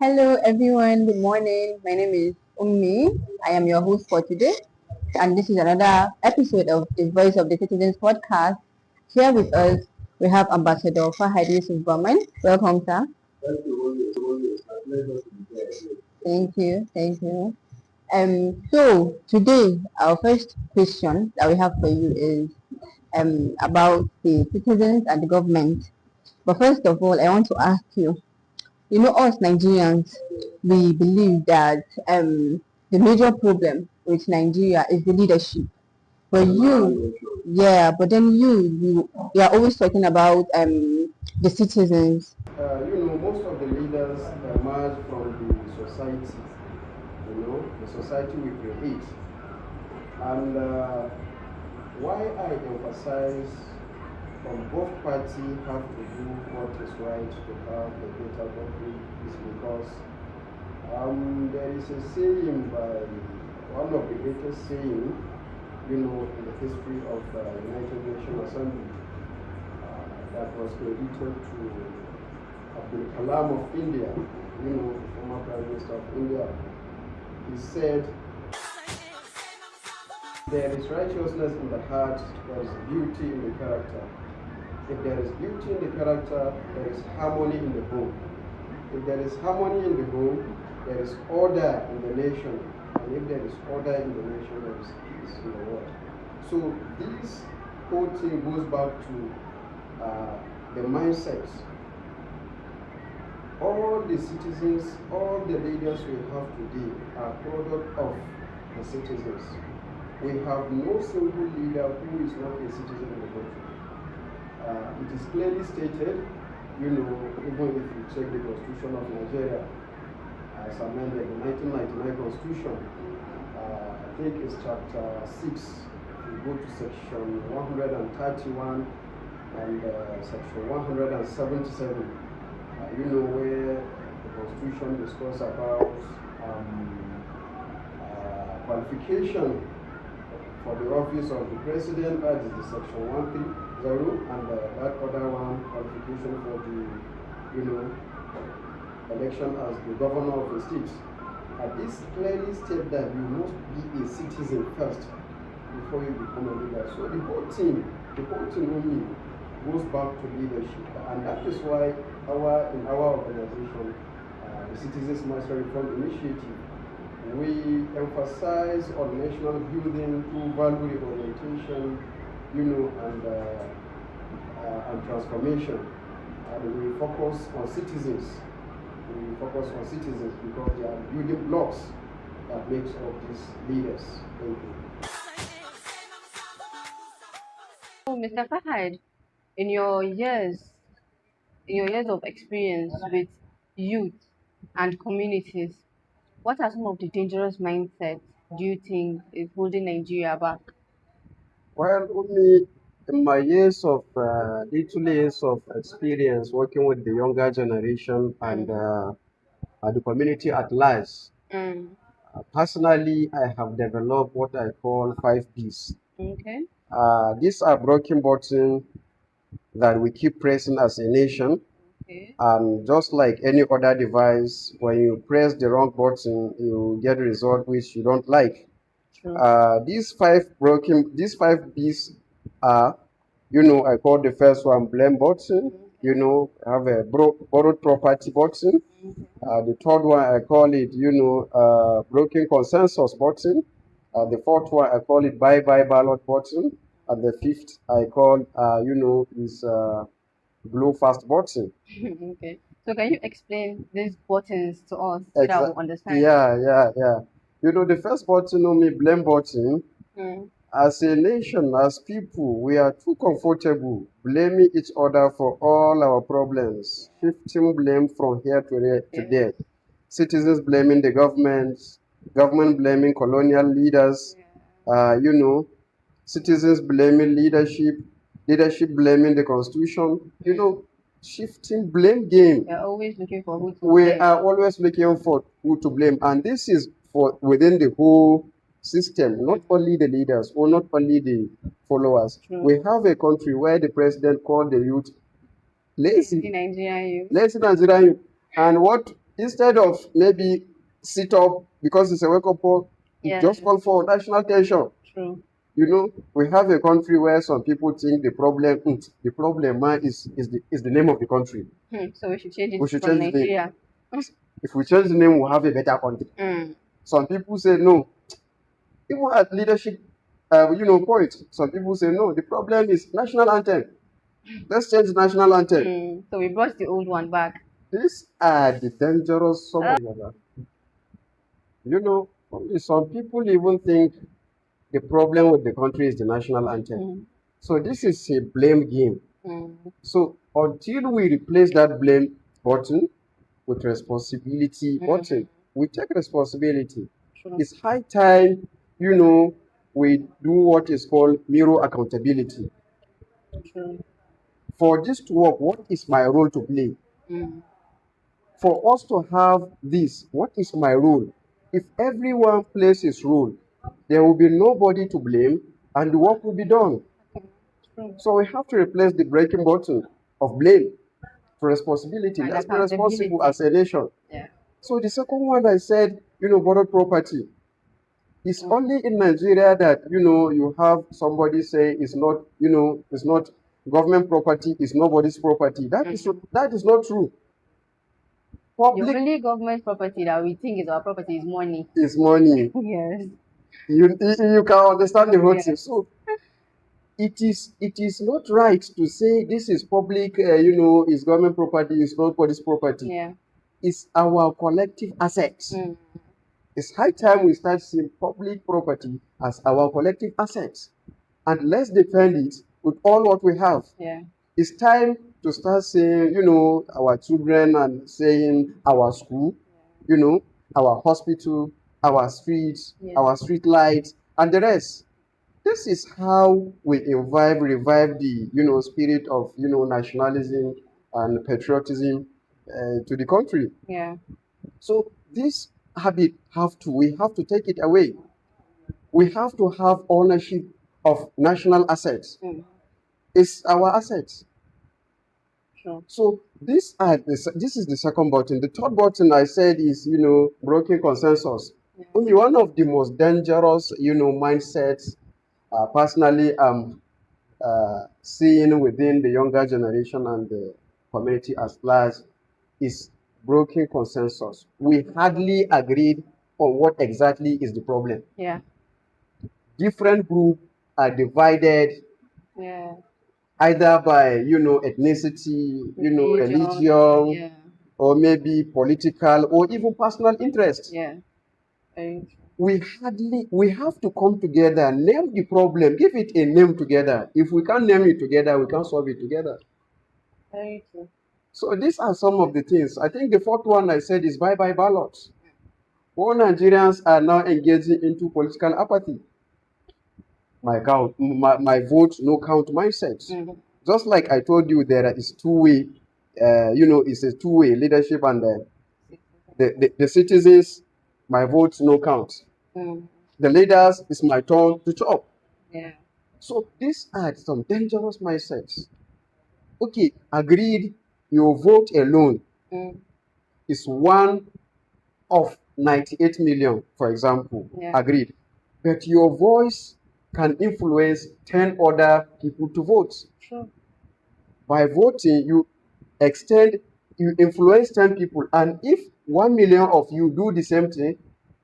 Hello everyone, good morning. My name is Ummi. I am your host for today, and this is another episode of the Voice of the Citizens podcast. Here with us, we have Ambassador Fahad Baman. Welcome, sir. Thank you. So today, our first question that we have for you is about the citizens and the government. But first of all, I want to ask you, us Nigerians, we believe that the major problem with Nigeria is the leadership. But yeah, but then you are always talking about the citizens. Most of the leaders emerge from the society, the society we create. And why I emphasize from both parties have to do what is right to have a better country is because there is a saying by one of the greatest saying, in the history of the United Nations Assembly that was credited to Abdul Kalam of India, the former Prime Minister of India. He said, there is righteousness in the heart, there is beauty in the character. If there is beauty in the character, there is harmony in the home. If there is harmony in the home, there is order in the nation. And if there is order in the nation, there is peace in the world. So this whole thing goes back to the mindsets. All the citizens, all the leaders we have today are product of the citizens. We have no single leader who is not a citizen of the country. It is clearly stated, even if you check the Constitution of Nigeria, as amended, the 1999 Constitution, I think it's chapter 6, you go to section 131 and section 177, where the Constitution discusses about qualification for the office of the president, that is the section 130, and that other one, qualification for the, election as the governor of the state. This clearly states that you must be a citizen first before you become a leader. So the whole thing only goes back to leadership, and that is why in our organization, the Citizens Master Reform Initiative, we emphasize on national building through value orientation, and transformation. And we focus on citizens. We focus on citizens because they are building blocks that makes up these leaders. Thank you. So, Mr. Fahad, in your years, of experience with youth and communities, what are some of the dangerous mindsets do you think is holding Nigeria back? Well, only in my little years of experience working with the younger generation and the community at large, Mm. personally, I have developed what I call 5 Bs. Okay. These are broken buttons that we keep pressing as a nation. Okay. And just like any other device, when you press the wrong button, you get a result which you don't like. True. These 5 Bs are, I call the first one blame button. Have a borrowed property button. The third one I call it, broken consensus button. The fourth one I call it bye-bye ballot button. And the fifth I call, is blow fast button. Okay. So can you explain these buttons to us so that we understand? Yeah. The first button on me, blame button. Mm. As a nation, as people, we are too comfortable blaming each other for all our problems, shifting blame from here to there. Citizens blaming the government blaming colonial leaders, citizens blaming leadership blaming the constitution, shifting blame game. We are always looking for who to We blame. are always looking for who to blame, and this is for within the whole system, not only the leaders or not only the followers. True. We have a country where the president called the youth lazy Nigerian youth. Nigerian youth. And what Instead of maybe sit up because it's a wake-up call, Yeah. just call for national tension. True. You know, we have a country where some people think the problem man, is the name of the country. So we should change it We should from change the name. Nigeria. If we change the name, we'll have a better country. Some people say no. Even at leadership, point, some people say no. The problem is national anthem. Let's change the national anthem. So we brought the old one back. These are the dangerous some people even think the problem with the country is the national anthem. So this is a blame game. So until we replace that blame button with responsibility button, we take responsibility. True. It's high time, we do what is called mirror accountability. True. For this to work, what is my role to play? For us to have this, what is my role? If everyone plays his role, there will be nobody to blame and the work will be done. So we have to replace the breaking button of blame to responsibility. And Let's be responsible accountability. as a nation. Yeah. So the second one I said, borrowed property. It's only in Nigeria that, you have somebody say it's not government property, it's nobody's property. That is not true. The only government property that we think is our property is money. Is money. Yes. You can understand the whole thing. So it is not right to say this is public, is government property, it's nobody's property. Yeah. It's our collective assets. It's high time we start seeing public property as our collective assets. And let's defend it with all what we have. Yeah. It's time to start saying, our children and saying our school, our hospital, our streets, our street lights, and the rest. This is how we revive the, spirit of, nationalism and patriotism to the country. Yeah. So this habit we have to take it away. We have to have ownership of national assets. It's our assets. Sure. So this is the second button. The third button I said is, broken consensus. Yeah. Only one of the most dangerous, mindsets personally I'm seeing within the younger generation and the community as large is broken consensus. We hardly agreed on what exactly is the problem. Yeah. Different groups are divided. Yeah. Either by, ethnicity, religion, or maybe political or even personal interest. Yeah. We have to come together, name the problem, give it a name together. If we can't name it together, we can't solve it together. Very true. So these are some of the things. I think the fourth one I said is bye-bye ballots. All Nigerians are now engaging into political apathy. My vote, no count mindset. Just like I told you, there is two-way, it's a two-way leadership and the citizens, my vote, no count. The leaders, it's my turn to chop. Yeah. So these are some dangerous mindsets. Okay, agreed, your vote alone is one of 98 million, for example, agreed. But your voice can influence 10 other people to vote. Sure. By voting, you influence 10 people. And if 1 million of you do the same thing,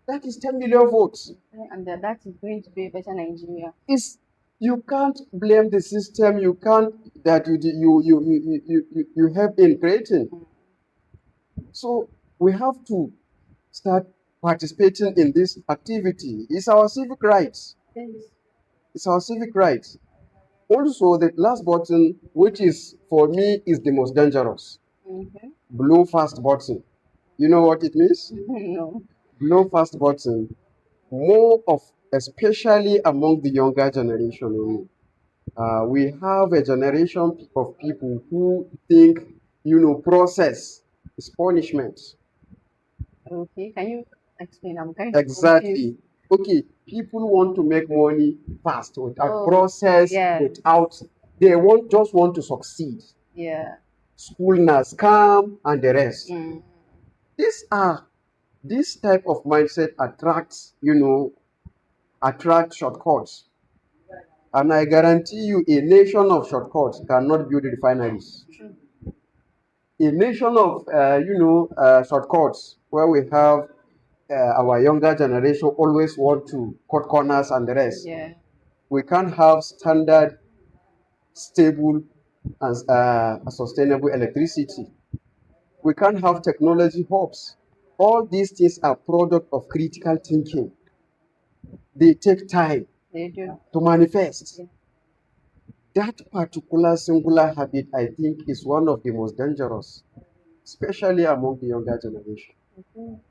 that is 10 million votes. And that is going to be a better Nigeria. You can't blame the system. You can't that you help in creating. So we have to start participating in this activity. It's our civic rights. Yes. It's our civic rights. Also, the last button, which is for me is the most dangerous. Blow fast button. You know what it means? No. Blow fast button. Especially among the younger generation. We have a generation of people who think, process is punishment. Okay, can you explain? I'm kind of confused. Okay, people want to make money fast without process, they just want to succeed. Yeah. School now scam and the rest. This type of mindset attracts, attract shortcuts. And I guarantee you, a nation of shortcuts cannot build refineries. A nation of, shortcuts where we have our younger generation always want to cut corners and the rest. Yeah. We can't have standard, stable, and sustainable electricity. We can't have technology hubs. All these things are product of critical thinking. They take time They do. to manifest. Yeah. That particular singular habit, I think, is one of the most dangerous, especially among the younger generation.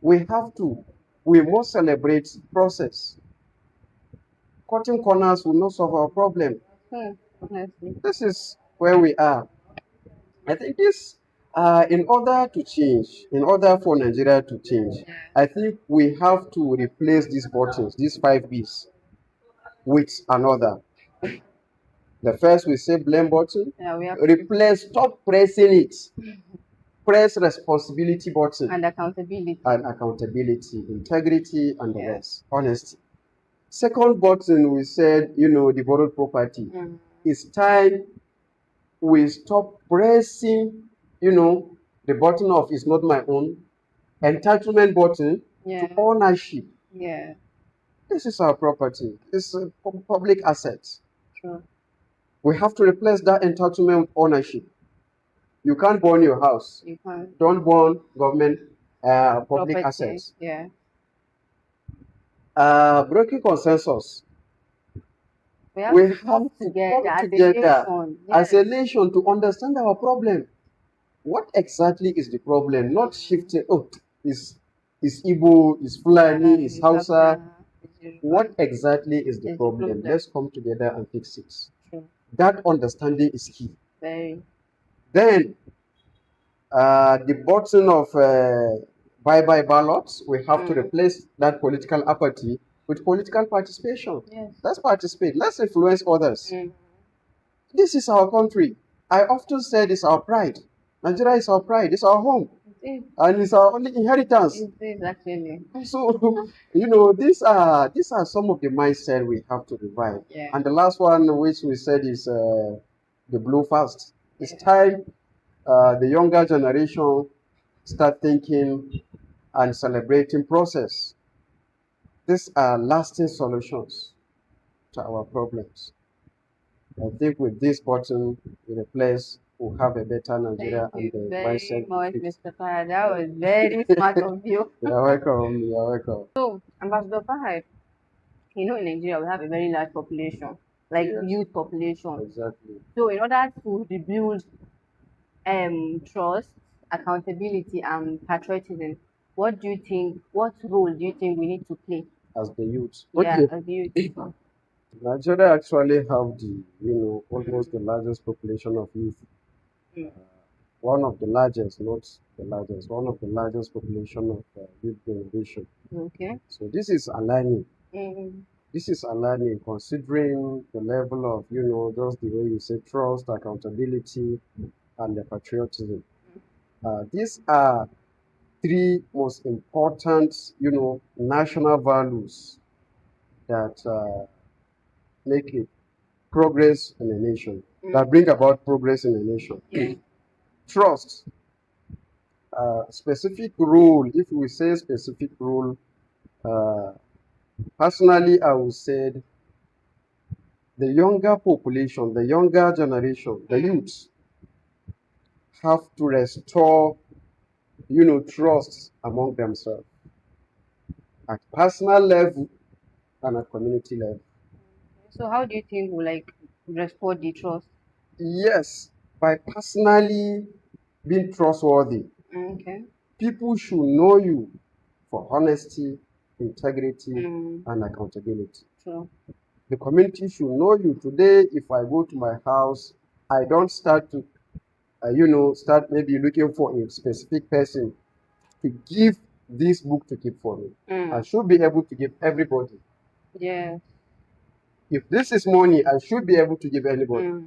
We must celebrate process. Cutting corners will not solve our problem. Honestly. This is where we are. I think in order to change, in order for Nigeria to change, I think we have to replace these buttons, these 5 Bs, with another. The first we say blame button, Yeah, we have replace, stop pressing it. Press responsibility button and accountability. and accountability, integrity, and the rest. Honesty. Second button we said, the borrowed property. It's time we stop pressing, the button of "it's not my own," entitlement button to ownership. Yeah. This is our property. It's a public asset. True. We have to replace that entitlement with ownership. You can't burn your house. You can't. Don't burn government public Property. assets. Yeah. Breaking consensus. We have We to come together as a nation to understand our problem. What exactly is the problem? Not shifting, is Igbo, is Fulani, is Hausa. What exactly is the problem? Let's come together and fix it. True. That understanding is key. Very. Then, the button of bye-bye ballots, we have to replace that political apathy with political participation. Yes. Let's participate. Let's influence others. This is our country. I often say it's our pride. Nigeria is our pride. It's our home. And it's our only inheritance. It is actually. So, these are some of the mindset we have to revive. Yeah. And the last one, which we said, is the blue fast. It's time the younger generation start thinking and celebrating process. These are lasting solutions to our problems. I think with this button in the place, we'll have a better Nigeria. Thank you and very much, Mr. Fahad. That was very smart of you. You're welcome. You're welcome. So, Ambassador Fahad, in Nigeria we have a very large population, like youth population. Exactly. So, in order to rebuild trust, accountability, and patriotism, what role do you think we need to play As the youth. Yeah, as the youth. Nigeria actually have almost the largest population of youth. One of the largest, not the largest, one of the largest population of youth generation. Okay. So this is alarming. This is alarming considering the level of, just the way you say trust, accountability, and the patriotism. These are three most important, national values that make it progress in a nation, that bring about progress in a nation. Trust, specific rule, if we say specific rule, personally, I would say the younger population, the younger generation, the youth have to restore, trust among themselves at personal level and at community level. So how do you think we restore the trust? Yes, by personally being trustworthy. Okay. People should know you for honesty, integrity, and accountability. True. The community should know you. Today, if I go to my house, I don't start to, start maybe looking for a specific person to give this book to keep for me. I should be able to give everybody. Yes. If this is money, I should be able to give anybody.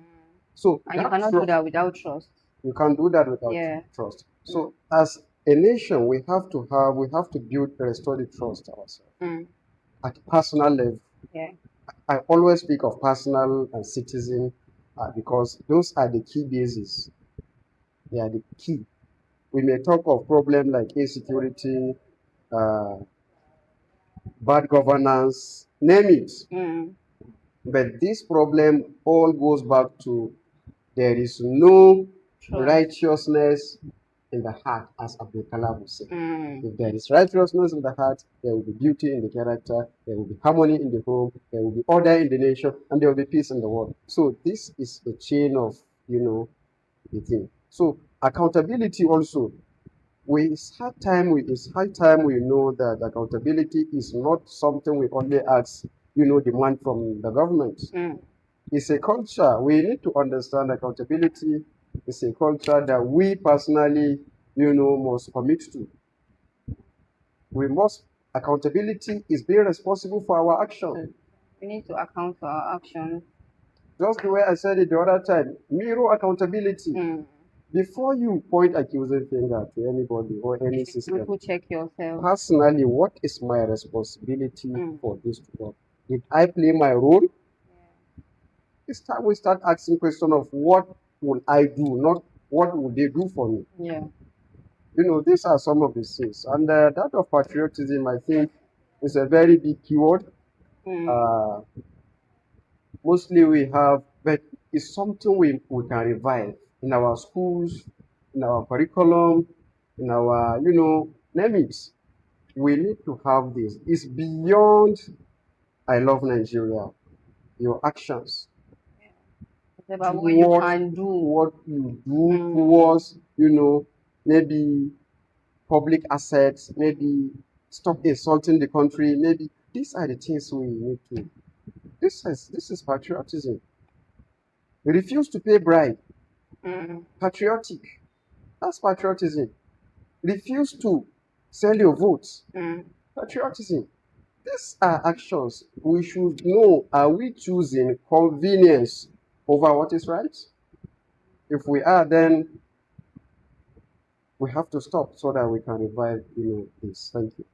So and you cannot do that without trust. You can't do that without trust. So as a nation, we have to build and restore the trust ourselves Mm. at personal level. Yeah. I always speak of personal and citizen because those are the key bases. They are the key. We may talk of problems like insecurity, uh, bad governance, name it. Mm. But this problem all goes back to there is no Trust. righteousness in the heart, as Abdul Kalam would say. Mm. If there is righteousness in the heart, there will be beauty in the character, there will be harmony in the home, there will be order in the nation, and there will be peace in the world. So this is the chain of, the thing. So accountability also, it's high time we know that accountability is not something we only ask, demand from the government. Mm. It's a culture. We need to understand accountability is a culture that we personally, must commit to. We must, accountability is being responsible for our action. We need to account for our actions. Just the way I said it the other time, mirror accountability. Mm. Before you point accusing finger to anybody or any system, Triple check yourself. personally, what is my responsibility Mm. for this to work? Did I play my role? It's time we start asking question of what will I do, not what will they do for me. Yeah. These are some of the things. And that of patriotism, I think, is a very big keyword. Mm. Uh, Mostly we have, but it's something we can revive in our schools, in our curriculum, in our, name it. We need to have this. It's beyond I love Nigeria. Your actions It's about what you towards can do. what you do Mm. towards, maybe public assets, maybe stop insulting the country, maybe these are the things we need to. This is patriotism. Refuse to pay bribe. Mm. Patriotic. That's patriotism. Refuse to sell your votes. Mm. Patriotism. These are actions we should know. Are we choosing convenience over what is right? If we are, then we have to stop so that we can revive, this. Thank you.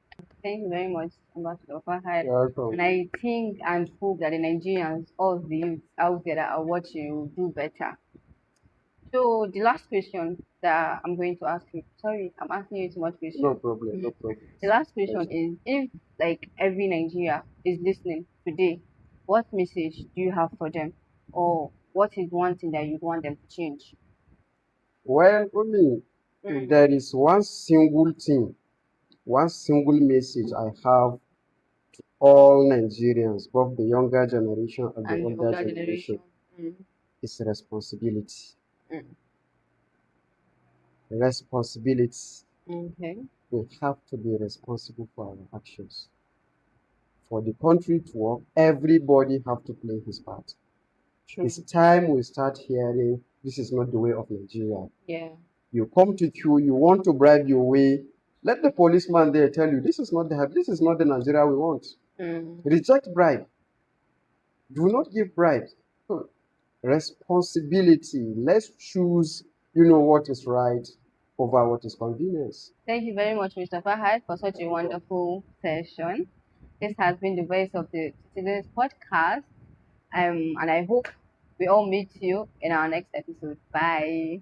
Thank you very much, Ambassador Fahad. You're welcome. And I think and hope that the Nigerians, all the youth out there that are watching, will do better. So the last question that I'm going to ask you, sorry, I'm asking you too much question. No problem. No problem. The last question is, if like every Nigeria is listening today, what message do you have for them, or what is one thing that you want them to change? Well, only if there is one single thing, one single message I have all Nigerians, both the younger generation and the And the older older generation, generation. Mm. is responsibility. Mm. Responsibility. Okay. We have to be responsible for our actions. For the country to work, everybody have to play his part. True. It's time we start hearing this is not the way of Nigeria. Yeah. You come to queue, you want to bribe your way. Let the policeman there tell you this is not the Nigeria we want. Mm. Reject bribe. Do not give bribes. So, responsibility. Let's choose, what is right over what is convenience. Thank you very much, Mr. Fahad, for such a wonderful session. This has been the Voice of the Citizens podcast. And I hope we all meet you in our next episode. Bye.